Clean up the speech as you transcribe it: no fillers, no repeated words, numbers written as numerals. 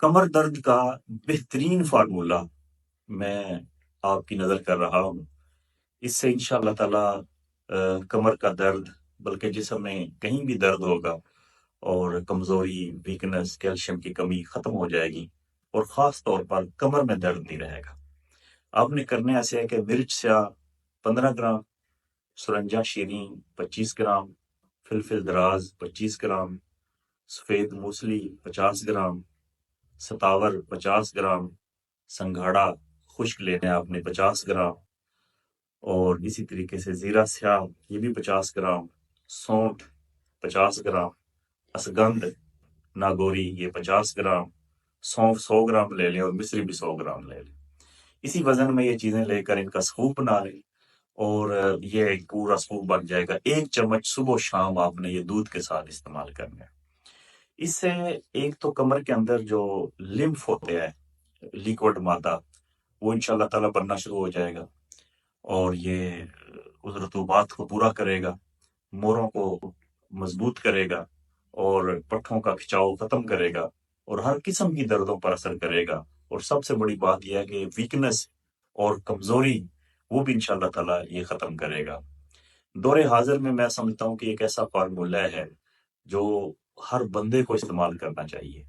کمر درد کا بہترین فارمولہ میں آپ کی نظر کر رہا ہوں. اس سے انشاءاللہ تعالی کمر کا درد بلکہ جسم میں کہیں بھی درد ہوگا اور کمزوری، ویکنس، کیلشیم کی کمی ختم ہو جائے گی، اور خاص طور پر کمر میں درد نہیں رہے گا. آپ نے کرنے ایسے ہے کہ مرچ سیاہ 15 گرام، سرنجا شیریں 25 گرام، فلفل دراز 25 گرام، سفید موسلی 50 گرام، ستاور 50 گرام، سنگھاڑا خشک لینا ہے آپ نے 50 گرام، اور اسی طریقے سے زیرہ سیاہ یہ بھی 50 گرام، سونٹ 50 گرام، اسگند ناگوری یہ 50 گرام، سونف 100 گرام لے لیں، اور مصری بھی 100 گرام لے لیں. اسی وزن میں یہ چیزیں لے کر ان کا سکوپ بنا لیں، اور یہ ایک پورا سکوپ بن جائے گا. 1 چمچ صبح و شام آپ نے یہ دودھ کے ساتھ استعمال کرنا ہے. اس سے ایک تو کمر کے اندر جو لمف ہوتے ہیں، لیکوڈ مادہ، وہ انشاءاللہ تعالیٰ بننا شروع ہو جائے گا، اور یہ اس رطوبات کو پورا کرے گا، موڑوں کو مضبوط کرے گا، اور پٹھوں کا کھچاؤ ختم کرے گا، اور ہر قسم کی دردوں پر اثر کرے گا. اور سب سے بڑی بات یہ ہے کہ ویکنس اور کمزوری وہ بھی انشاءاللہ تعالیٰ یہ ختم کرے گا. دور حاضر میں میں سمجھتا ہوں کہ ایک ایسا فارمولہ ہے جو ہر بندے کو استعمال کرنا چاہیے.